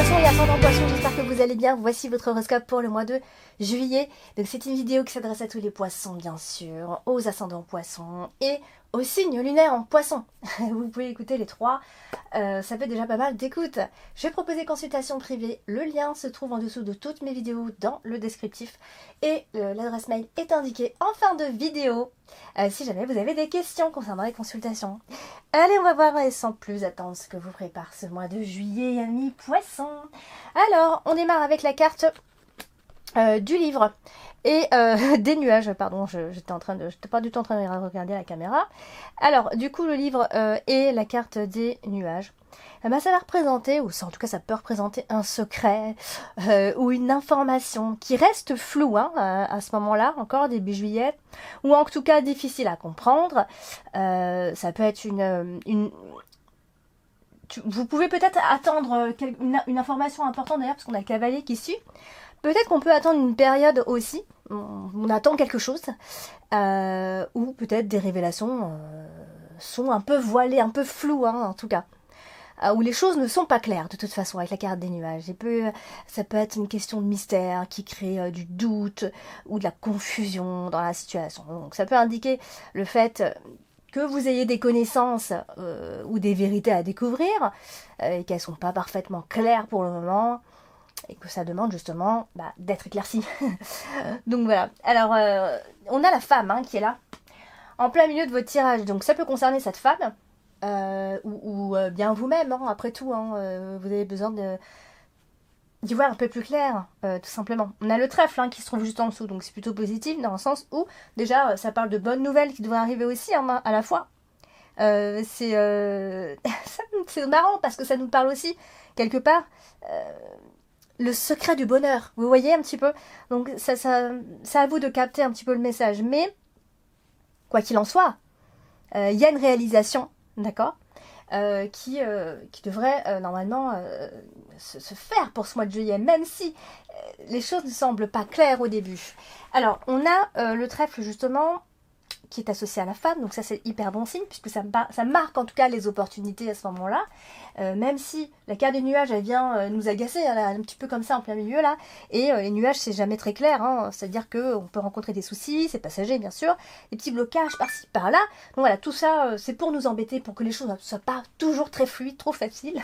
Poisson et ascendant Poisson, j'espère que vous allez bien. Voici votre horoscope pour le mois de juillet. Donc c'est une vidéo qui s'adresse à tous les poissons bien sûr, aux ascendants Poissons et aux signes lunaires en Poisson. Vous pouvez écouter les trois, ça fait déjà pas mal d'écoute. Je vais proposer consultation privée, le lien se trouve en dessous de toutes mes vidéos dans le descriptif et l'adresse mail est indiquée en fin de vidéo si jamais vous avez des questions concernant les consultations. Allez, on va voir et sans plus attendre ce que vous prépare ce mois de juillet, amis poissons. Alors, on démarre avec la carte du livre et des nuages. Pardon, j'étais pas du tout en train de regarder la caméra. Alors, du coup, le livre et la carte des nuages. Ça va représenter, ou ça, en tout cas ça peut représenter un secret ou une information qui reste floue à ce moment-là, encore début juillet, ou en tout cas difficile à comprendre. Ça peut être vous pouvez peut-être attendre une information importante d'ailleurs, parce qu'on a le cavalier qui suit. Peut-être qu'on peut attendre une période aussi, on attend quelque chose, ou peut-être des révélations sont un peu voilées, un peu floues en tout cas. Où les choses ne sont pas claires de toute façon avec la carte des nuages. Ça peut être une question de mystère qui crée du doute ou de la confusion dans la situation. Donc ça peut indiquer le fait que vous ayez des connaissances ou des vérités à découvrir et qu'elles ne sont pas parfaitement claires pour le moment et que ça demande justement d'être éclairci. Donc voilà. Alors on a la femme qui est là en plein milieu de votre tirage. Donc ça peut concerner cette femme. Ou bien vous-même, après tout, vous avez besoin d'y voir un peu plus clair, tout simplement. On a le trèfle qui se trouve juste en dessous, donc c'est plutôt positif, dans le sens où, déjà, ça parle de bonnes nouvelles qui devraient arriver aussi à la fois. C'est marrant, parce que ça nous parle aussi, quelque part, le secret du bonheur, vous voyez un petit peu. Donc c'est à vous de capter un petit peu le message, mais, quoi qu'il en soit, il y a une réalisation, d'accord, qui devrait normalement se faire pour ce mois de juillet, même si les choses ne semblent pas claires au début. Alors, on a le trèfle justement qui est associé à la femme, donc ça c'est hyper bon signe, puisque ça marque en tout cas les opportunités à ce moment-là, même si la carte des nuages elle vient nous agacer, un petit peu comme ça en plein milieu là, et les nuages c'est jamais très clair, c'est-à-dire qu'on peut rencontrer des soucis, c'est passager bien sûr, des petits blocages par-ci par-là, donc voilà, tout ça c'est pour nous embêter, pour que les choses ne soient pas toujours très fluides, trop faciles,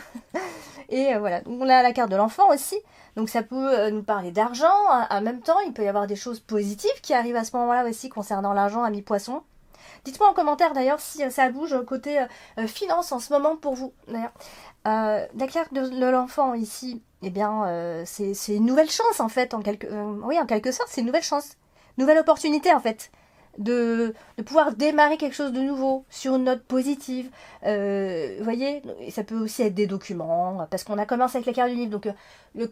et voilà, on a la carte de l'enfant aussi, donc ça peut nous parler d'argent, en même temps il peut y avoir des choses positives qui arrivent à ce moment-là aussi concernant l'argent, amis poissons. Dites-moi en commentaire d'ailleurs si ça bouge côté finance en ce moment pour vous. D'ailleurs, la carte de l'enfant ici, eh bien c'est une nouvelle chance en fait, oui en quelque sorte c'est une nouvelle chance, nouvelle opportunité en fait. De pouvoir démarrer quelque chose de nouveau sur une note positive, vous voyez, et ça peut aussi être des documents, parce qu'on a commencé avec la carte du livre, donc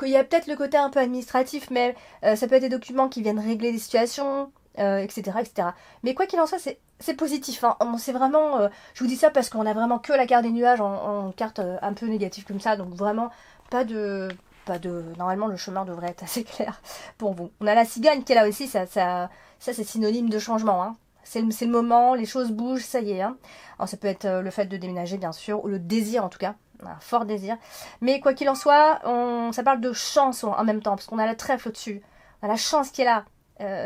il y a peut-être le côté un peu administratif, mais ça peut être des documents qui viennent régler des situations, etc., etc. Mais quoi qu'il en soit, c'est positif, c'est vraiment, je vous dis ça parce qu'on a vraiment que la carte des nuages en carte un peu négative comme ça, donc vraiment normalement le chemin devrait être assez clair pour vous. On a la cigogne qui est là aussi, ça c'est synonyme de changement, c'est le moment, les choses bougent, ça y est. Alors ça peut être le fait de déménager bien sûr, ou le désir en tout cas, un fort désir. Mais quoi qu'il en soit, ça parle de chance en même temps, parce qu'on a le trèfle au-dessus, on a la chance qui est là.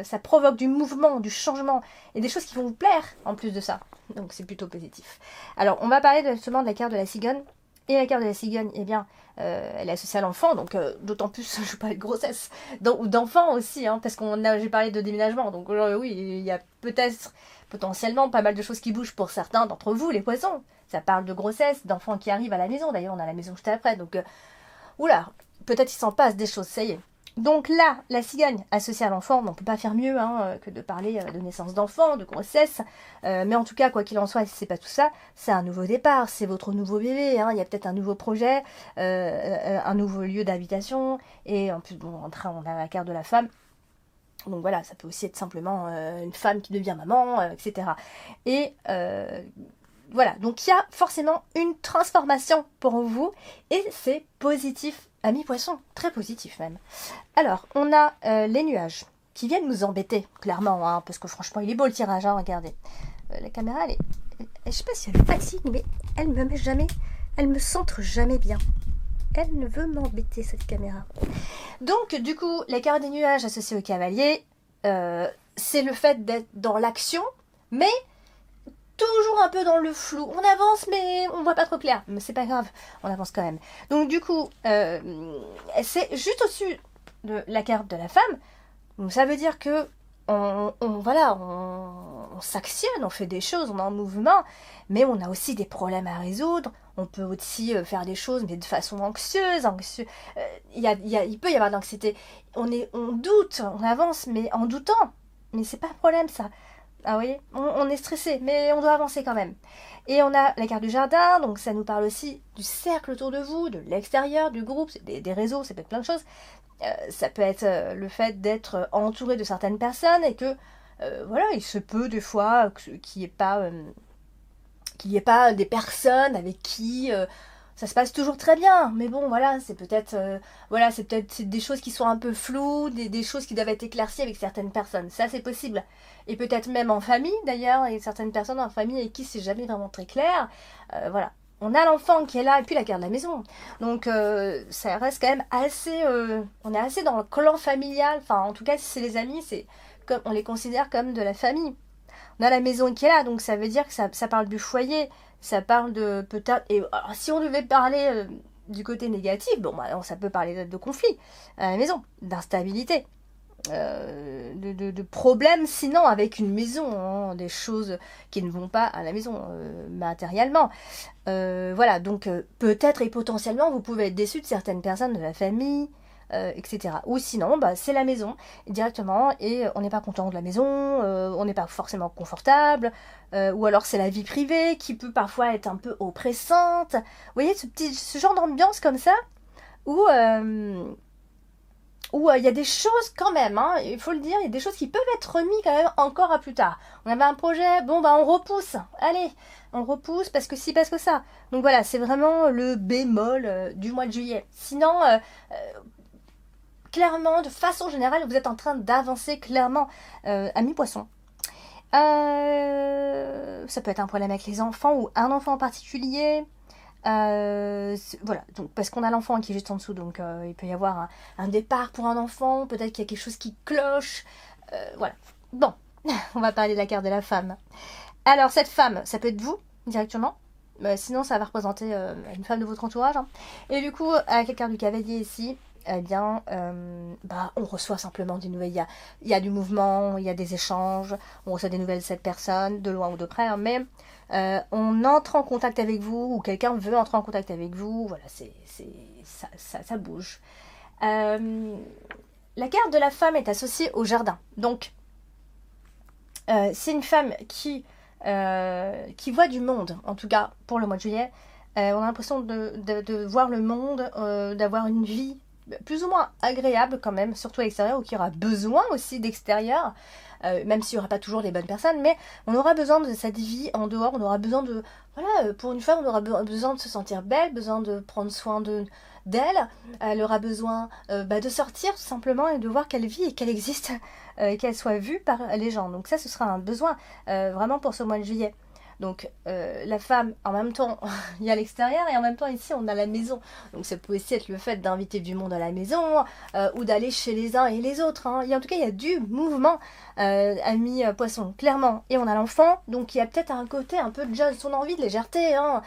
Ça provoque du mouvement, du changement, et des choses qui vont vous plaire en plus de ça. Donc c'est plutôt positif. Alors on va parler justement de la carte de la cigogne. Et la carte de la cigogne, eh bien, elle est associée à l'enfant, donc d'autant plus, je parlais de grossesse, ou d'enfant aussi, parce j'ai parlé de déménagement, donc oui, il y a peut-être, potentiellement, pas mal de choses qui bougent pour certains d'entre vous, les poissons. Ça parle de grossesse, d'enfants qui arrivent à la maison, d'ailleurs on a la maison juste après, donc, oula, peut-être il s'en passe des choses, ça y est. Donc là, la cigogne associée à l'enfant, on ne peut pas faire mieux que de parler de naissance d'enfant, de grossesse. Mais en tout cas, quoi qu'il en soit, si c'est pas tout ça, c'est un nouveau départ, c'est votre nouveau bébé. Il y a peut-être un nouveau projet, un nouveau lieu d'habitation. Et en plus, on a la carte de la femme. Donc voilà, ça peut aussi être simplement une femme qui devient maman, etc. Et voilà, donc il y a forcément une transformation pour vous. Et c'est positif. Amis poissons, très positif même. Alors, on a les nuages qui viennent nous embêter, clairement, parce que franchement, il est beau le tirage, regardez. La caméra, je sais pas si elle fatigue, mais elle me centre jamais bien. Elle ne veut m'embêter, cette caméra. Donc, du coup, les cartes des nuages associés au cavalier, c'est le fait d'être dans l'action, mais toujours un peu dans le flou. On avance, mais on voit pas trop clair. Mais c'est pas grave, on avance quand même. Donc, du coup, c'est juste au-dessus de la carte de la femme. Donc, ça veut dire que on s'actionne, on fait des choses, on est en mouvement, mais on a aussi des problèmes à résoudre. On peut aussi faire des choses, mais de façon anxieuse. Il peut y avoir de l'anxiété. On doute, on avance, mais en doutant. Mais c'est pas un problème, ça. Ah oui, on est stressé, mais on doit avancer quand même. Et on a la carte du jardin, donc ça nous parle aussi du cercle autour de vous, de l'extérieur, du groupe, des réseaux, ça peut être plein de choses. Ça peut être le fait d'être entouré de certaines personnes et que, voilà, il se peut des fois qu'il n'y ait pas des personnes avec qui ça se passe toujours très bien. Mais bon, voilà, c'est peut-être des choses qui sont un peu floues, des choses qui doivent être éclaircies avec certaines personnes. Ça, c'est possible. Et peut-être même en famille, d'ailleurs, il y a certaines personnes en famille avec qui c'est jamais vraiment très clair. Voilà. On a l'enfant qui est là et puis la garde de la maison. Donc ça reste quand même assez... on est assez dans le clan familial. Enfin, en tout cas, si c'est les amis, on les considère comme de la famille. On a la maison qui est là, donc ça veut dire que ça parle du foyer. Ça parle de peut-être... Et alors, si on devait parler du côté négatif, bon, bah, ça peut parler de conflit à la maison, d'instabilité. De problèmes sinon avec une maison, hein, des choses qui ne vont pas à la maison matériellement. Voilà, donc peut-être et potentiellement vous pouvez être déçu de certaines personnes de la famille, etc. Ou sinon, bah, c'est la maison directement et on n'est pas content de la maison, on n'est pas forcément confortable, ou alors c'est la vie privée qui peut parfois être un peu oppressante. Vous voyez ce genre d'ambiance comme ça où il y a des choses quand même, hein, il faut le dire, il y a des choses qui peuvent être remises quand même encore à plus tard. On avait un projet, bon bah on repousse, allez, on repousse parce que si, parce que ça. Donc voilà, c'est vraiment le bémol du mois de juillet. Sinon, clairement, de façon générale, vous êtes en train d'avancer clairement, amis poissons. Ça peut être un problème avec les enfants ou un enfant en particulier. Voilà, donc parce qu'on a l'enfant qui est juste en dessous, donc il peut y avoir un départ pour un enfant, peut-être qu'il y a quelque chose qui cloche, voilà. Bon, on va parler de la carte de la femme. Alors cette femme, ça peut être vous directement, sinon ça va représenter une femme de votre entourage, hein. Et du coup, avec la carte du cavalier ici, eh bien, on reçoit simplement des nouvelles. Il y a du mouvement, il y a des échanges, on reçoit des nouvelles de cette personne, de loin ou de près, hein, mais on entre en contact avec vous, ou quelqu'un veut entrer en contact avec vous, voilà, ça bouge. La carte de la femme est associée au jardin, donc c'est une femme qui voit du monde, en tout cas pour le mois de juillet. On a l'impression de voir le monde, d'avoir une vie plus ou moins agréable quand même, surtout à l'extérieur, ou qui aura besoin aussi d'extérieur, même s'il n'y aura pas toujours les bonnes personnes, mais on aura besoin de cette vie en dehors, on aura besoin de... Voilà, pour une femme, on aura besoin de se sentir belle, besoin de prendre soin d'elle, elle aura besoin de sortir tout simplement et de voir qu'elle vit et qu'elle existe, et qu'elle soit vue par les gens. Donc ça, ce sera un besoin vraiment pour ce mois de juillet. Donc la femme, en même temps, il y a l'extérieur et en même temps ici on a la maison. Donc ça peut aussi être le fait d'inviter du monde à la maison ou d'aller chez les uns et les autres, hein. En tout cas il y a du mouvement, amis poissons, clairement. Et on a l'enfant, donc il y a peut-être un côté un peu de jazz, on a envie de légèreté, hein,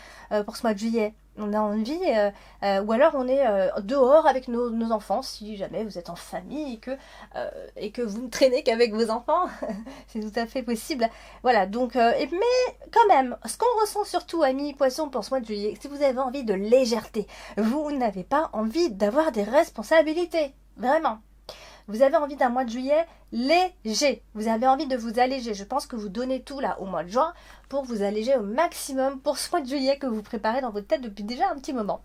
pour ce mois de juillet. On a envie, ou alors on est dehors avec nos enfants, si jamais vous êtes en famille et que vous ne traînez qu'avec vos enfants, c'est tout à fait possible. Voilà, donc, mais quand même, ce qu'on ressent surtout, amis poissons, pour ce mois de juillet, si vous avez envie de légèreté, vous n'avez pas envie d'avoir des responsabilités, vraiment. Vous avez envie d'un mois de juillet léger. Vous avez envie de vous alléger. Je pense que vous donnez tout là au mois de juin pour vous alléger au maximum pour ce mois de juillet que vous préparez dans votre tête depuis déjà un petit moment.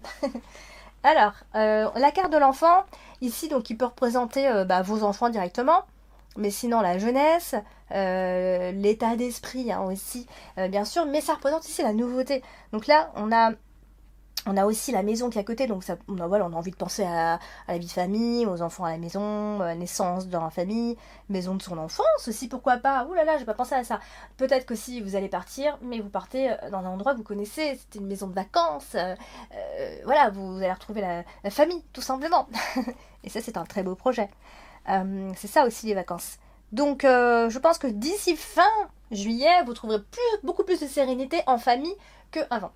Alors, la carte de l'enfant, ici, donc, qui peut représenter vos enfants directement, mais sinon la jeunesse, l'état d'esprit, hein, aussi, bien sûr, mais ça représente ici la nouveauté. Donc là, on a On a aussi la maison qui est à côté, donc ça, voilà, on a envie de penser à la vie de famille, aux enfants à la maison, à la naissance dans la famille, maison de son enfance aussi, pourquoi pas. Ouh là là, j'ai pas pensé à ça. Peut-être que si vous allez partir, mais vous partez dans un endroit que vous connaissez, c'était une maison de vacances, voilà, vous allez retrouver la famille, tout simplement. Et ça, c'est un très beau projet. C'est ça aussi les vacances. Donc, je pense que d'ici fin juillet, vous trouverez beaucoup plus de sérénité en famille qu'avant,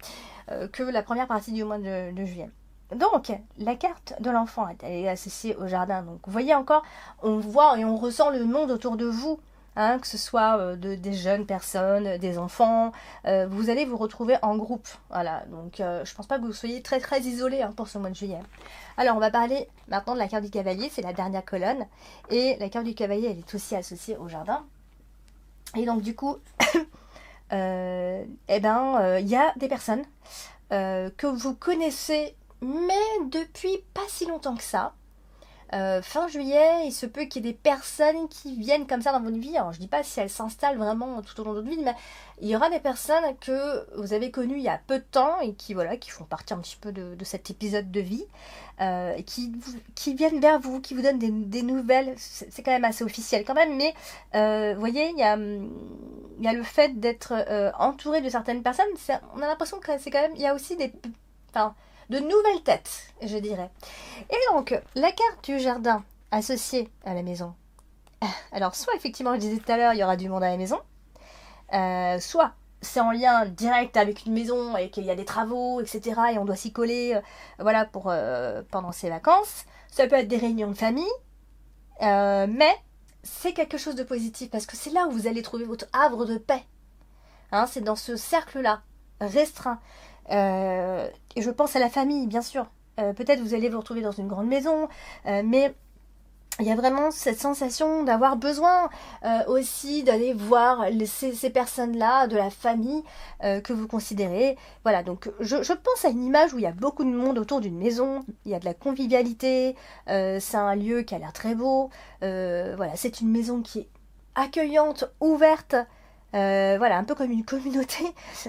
que la première partie du mois de juillet. Donc, la carte de l'enfant est associée au jardin. Donc, vous voyez encore, on voit et on ressent le monde autour de vous. Hein, que ce soit des jeunes personnes, des enfants, vous allez vous retrouver en groupe. Voilà, donc je pense pas que vous soyez très très isolés hein, pour ce mois de juillet. Alors on va parler maintenant de la carte du cavalier, c'est la dernière colonne. Et la carte du cavalier, elle est aussi associée au jardin. Et donc du coup, il y a des personnes que vous connaissez, mais depuis pas si longtemps que ça. Fin juillet, il se peut qu'il y ait des personnes qui viennent comme ça dans votre vie. Alors je dis pas si elles s'installent vraiment tout au long de votre vie, mais il y aura des personnes que vous avez connues il y a peu de temps et qui voilà, qui font partie un petit peu de cet épisode de vie, qui viennent vers vous, qui vous donnent des nouvelles. C'est quand même assez officiel quand même, mais vous voyez, il y a le fait d'être entouré de certaines personnes. On a l'impression que c'est quand même, il y a aussi de nouvelles têtes, je dirais. Et donc, la carte du jardin associée à la maison. Alors, soit effectivement, je disais tout à l'heure, il y aura du monde à la maison, soit c'est en lien direct avec une maison et qu'il y a des travaux, etc. et on doit s'y coller, voilà, pendant ces vacances. Ça peut être des réunions de famille, mais c'est quelque chose de positif parce que c'est là où vous allez trouver votre havre de paix. Hein, c'est dans ce cercle-là, restreint. Et je pense à la famille, bien sûr. Peut-être vous allez vous retrouver dans une grande maison, mais il y a vraiment cette sensation d'avoir besoin aussi d'aller voir ces personnes-là, de la famille que vous considérez. Voilà, donc je pense à une image où il y a beaucoup de monde autour d'une maison, il y a de la convivialité, c'est un lieu qui a l'air très beau. Voilà, c'est une maison qui est accueillante, ouverte. Voilà, un peu comme une communauté.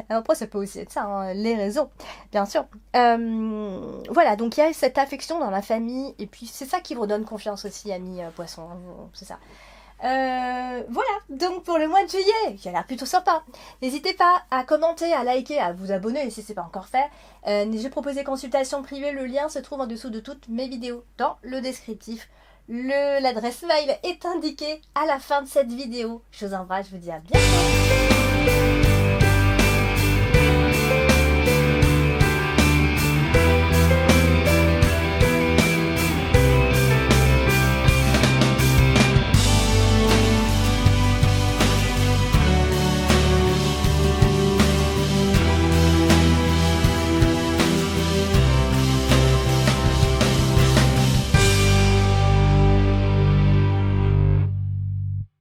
Après, ça peut aussi être ça, hein, les réseaux, bien sûr. Voilà, donc il y a cette affection dans la famille, et puis c'est ça qui vous donne confiance aussi, amis poissons, hein, c'est ça. Voilà, donc pour le mois de juillet, qui a l'air plutôt sympa. N'hésitez pas à commenter, à liker, à vous abonner si ce n'est pas encore fait. J'ai proposé consultation privée, le lien se trouve en dessous de toutes mes vidéos dans le descriptif. L'adresse mail est indiquée à la fin de cette vidéo. Je vous embrasse, je vous dis à bientôt.